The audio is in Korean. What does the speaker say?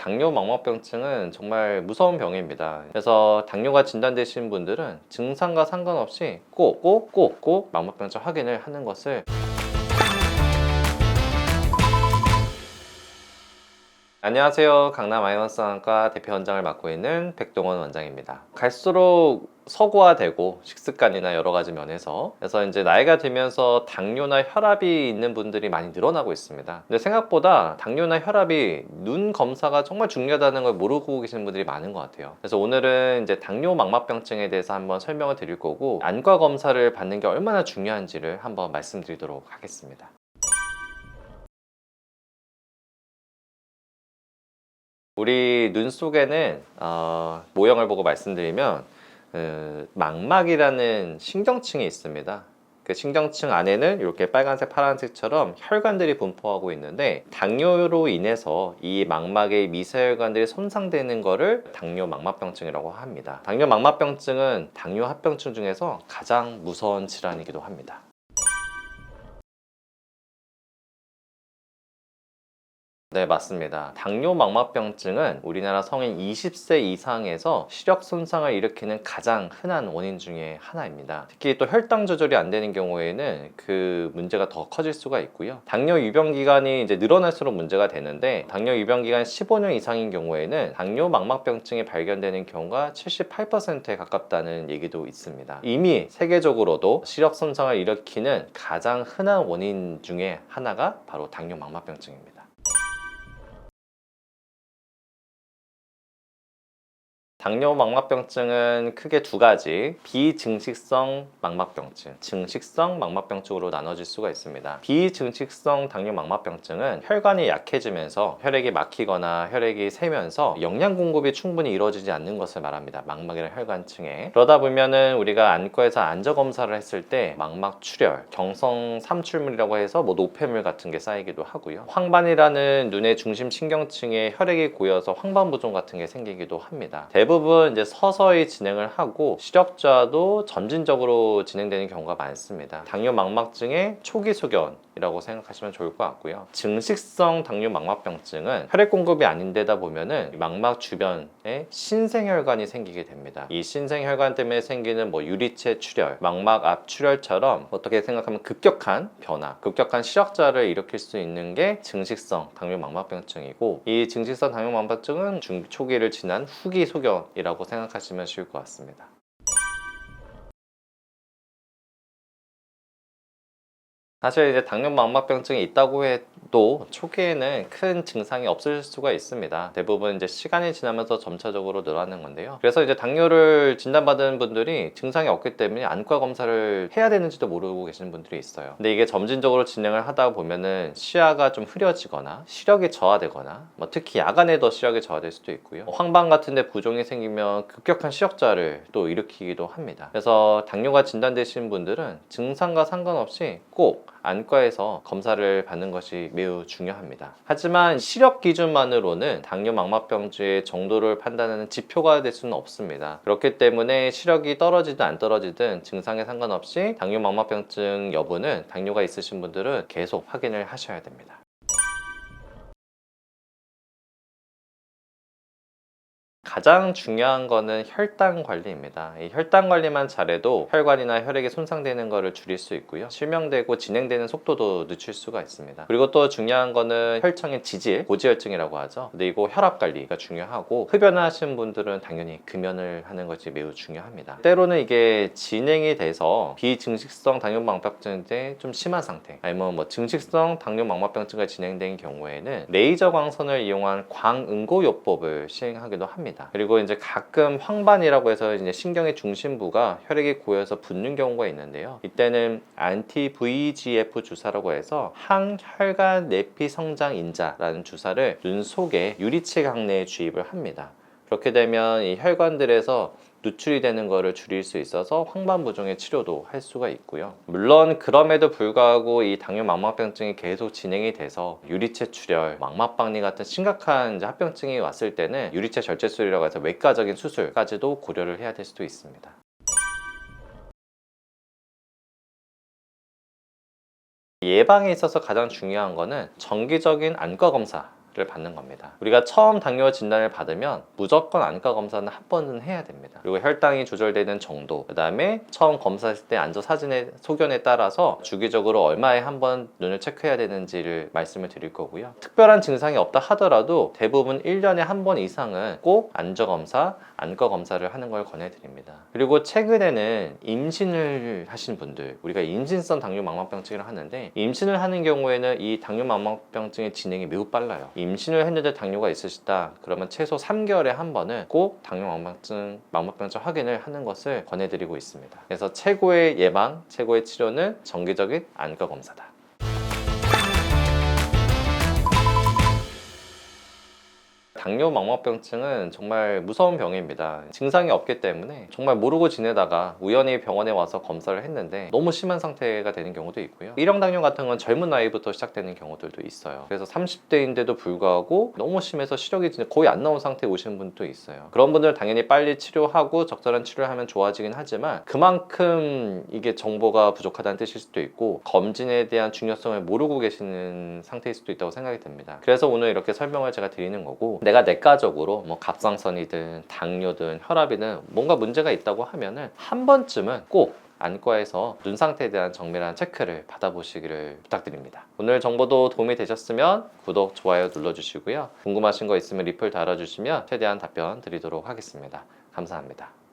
당뇨 망막병증은 정말 무서운 병입니다. 그래서 당뇨가 진단되신 분들은 증상과 상관없이 꼭 망막병증 확인을 하는 것을 안녕하세요. 강남 아이원스안과 대표 원장을 맡고 있는 백동원 원장입니다. 갈수록 서구화되고 식습관이나 여러 가지 면에서 그래서 이제 나이가 들면서 당뇨나 혈압이 있는 분들이 많이 늘어나고 있습니다. 근데 생각보다 당뇨나 혈압이 눈 검사가 정말 중요하다는 걸 모르고 계시는 분들이 많은 것 같아요. 그래서 오늘은 이제 당뇨 망막병증에 대해서 한번 설명을 드릴 거고 안과 검사를 받는 게 얼마나 중요한지를 한번 말씀드리도록 하겠습니다. 우리 눈 속에는 모형을 보고 말씀드리면 망막이라는 신경층이 있습니다. 그 신경층 안에는 이렇게 빨간색, 파란색처럼 혈관들이 분포하고 있는데 당뇨로 인해서 이 망막의 미세혈관들이 손상되는 거를 당뇨 망막병증이라고 합니다. 당뇨 망막병증은 당뇨 합병증 중에서 가장 무서운 질환이기도 합니다. 네, 맞습니다. 당뇨 망막병증은 우리나라 성인 20세 이상에서 시력 손상을 일으키는 가장 흔한 원인 중에 하나입니다. 특히 또 혈당 조절이 안 되는 경우에는 그 문제가 더 커질 수가 있고요. 당뇨 유병 기간이 이제 늘어날수록 문제가 되는데 당뇨 유병 기간 15년 이상인 경우에는 당뇨 망막병증이 발견되는 경우가 78%에 가깝다는 얘기도 있습니다. 이미 세계적으로도 시력 손상을 일으키는 가장 흔한 원인 중에 하나가 바로 당뇨 망막병증입니다. 당뇨 망막병증은 크게 두 가지, 비증식성 망막병증, 증식성 망막병증으로 나눠질 수가 있습니다. 비증식성 당뇨 망막병증은 혈관이 약해지면서 혈액이 막히거나 혈액이 새면서 영양 공급이 충분히 이루어지지 않는 것을 말합니다. 망막이나 혈관층에. 그러다 보면은 우리가 안과에서 안저 검사를 했을 때 망막 출혈, 경성 삼출물이라고 해서 노폐물 같은 게 쌓이기도 하고요. 황반이라는 눈의 중심 신경층에 혈액이 고여서 황반 부종 같은 게 생기기도 합니다. 대부분 이제 서서히 진행을 하고 시력 저하도 점진적으로 진행되는 경우가 많습니다. 당뇨 망막증의 초기 소견이라고 생각하시면 좋을 것 같고요. 증식성 당뇨 망막병증은 혈액 공급이 아닌데다 보면은 망막 주변에 신생혈관이 생기게 됩니다. 이 신생혈관 때문에 생기는 유리체 출혈, 망막 앞 출혈처럼 어떻게 생각하면 급격한 변화, 급격한 시력 저하를 일으킬 수 있는 게 증식성 당뇨 망막병증이고, 이 증식성 당뇨 망막증은 중초기를 지난 후기 소견이라고 생각하시면 쉬울 것 같습니다. 사실 이제 당뇨 망막병증이 있다고 해도 초기에는 큰 증상이 없을 수가 있습니다. 대부분 이제 시간이 지나면서 점차적으로 늘어나는 건데요. 그래서 이제 당뇨를 진단받은 분들이 증상이 없기 때문에 안과 검사를 해야 되는지도 모르고 계시는 분들이 있어요. 근데 이게 점진적으로 진행을 하다 보면은 시야가 좀 흐려지거나 시력이 저하되거나 특히 야간에 더 시력이 저하될 수도 있고요. 황반 같은 데 부종이 생기면 급격한 시력 저하를 또 일으키기도 합니다. 그래서 당뇨가 진단되신 분들은 증상과 상관없이 꼭 안과에서 검사를 받는 것이 매우 중요합니다. 하지만 시력 기준만으로는 당뇨 망막병증의 정도를 판단하는 지표가 될 수는 없습니다. 그렇기 때문에 시력이 떨어지든 안 떨어지든 증상에 상관없이 당뇨 망막병증 여부는 당뇨가 있으신 분들은 계속 확인을 하셔야 됩니다. 가장 중요한 거는 혈당 관리입니다. 이 혈당 관리만 잘해도 혈관이나 혈액이 손상되는 것을 줄일 수 있고요. 실명되고 진행되는 속도도 늦출 수가 있습니다. 그리고 또 중요한 거는 혈청의 지질, 고지혈증이라고 하죠. 그리고 혈압 관리가 중요하고, 흡연하시는 분들은 당연히 금연을 하는 것이 매우 중요합니다. 때로는 이게 진행이 돼서 비증식성 당뇨 망막병증인데 좀 심한 상태, 아니면 증식성 당뇨 망막병증가 진행된 경우에는 레이저 광선을 이용한 광응고요법을 시행하기도 합니다. 그리고 이제 가끔 황반이라고 해서 이제 신경의 중심부가 혈액이 고여서 붓는 경우가 있는데요. 이때는 anti-VEGF 주사라고 해서 항혈관 내피 성장 인자라는 주사를 눈 속에 유리체 강내에 주입을 합니다. 그렇게 되면 이 혈관들에서 누출이 되는 것을 줄일 수 있어서 황반 부종의 치료도 할 수가 있고요. 물론 그럼에도 불구하고 이 당뇨 망막병증이 계속 진행이 돼서 유리체 출혈, 망막박리 같은 심각한 합병증이 왔을 때는 유리체 절제술이라고 해서 외과적인 수술까지도 고려를 해야 될 수도 있습니다. 예방에 있어서 가장 중요한 거는 정기적인 안과 검사 받는 겁니다. 우리가 처음 당뇨 진단을 받으면 무조건 안과 검사는 한 번은 해야 됩니다. 그리고 혈당이 조절되는 정도, 그 다음에 처음 검사했을 때 안저 사진의 소견에 따라서 주기적으로 얼마에 한 번 눈을 체크해야 되는지를 말씀을 드릴 거고요. 특별한 증상이 없다 하더라도 대부분 1년에 한 번 이상은 꼭 안저 검사, 안과 검사를 하는 걸 권해드립니다. 그리고 최근에는 임신을 하신 분들, 우리가 임신성 당뇨망막병증을 하는데, 임신을 하는 경우에는 이 당뇨망막병증의 진행이 매우 빨라요. 임신을 했는데 당뇨가 있으시다 그러면 최소 3개월에 한 번은 꼭 당뇨망막병증 확인을 하는 것을 권해드리고 있습니다. 그래서 최고의 예방, 최고의 치료는 정기적인 안과 검사다. 당뇨망막병증은 정말 무서운 병입니다. 증상이 없기 때문에 정말 모르고 지내다가 우연히 병원에 와서 검사를 했는데 너무 심한 상태가 되는 경우도 있고요. 1형 당뇨 같은 건 젊은 나이부터 시작되는 경우들도 있어요. 그래서 30대인데도 불구하고 너무 심해서 시력이 거의 안 나온 상태에 오시는 분도 있어요. 그런 분들 당연히 빨리 치료하고 적절한 치료를 하면 좋아지긴 하지만 그만큼 이게 정보가 부족하다는 뜻일 수도 있고 검진에 대한 중요성을 모르고 계시는 상태일 수도 있다고 생각이 듭니다. 그래서 오늘 이렇게 설명을 제가 드리는 거고, 내가 내과적으로 뭐 갑상선이든 당뇨든 혈압이든 뭔가 문제가 있다고 하면은 한 번쯤은 꼭 안과에서 눈 상태에 대한 정밀한 체크를 받아보시기를 부탁드립니다. 오늘 정보도 도움이 되셨으면 구독, 좋아요 눌러주시고요. 궁금하신 거 있으면 리플 달아주시면 최대한 답변 드리도록 하겠습니다. 감사합니다.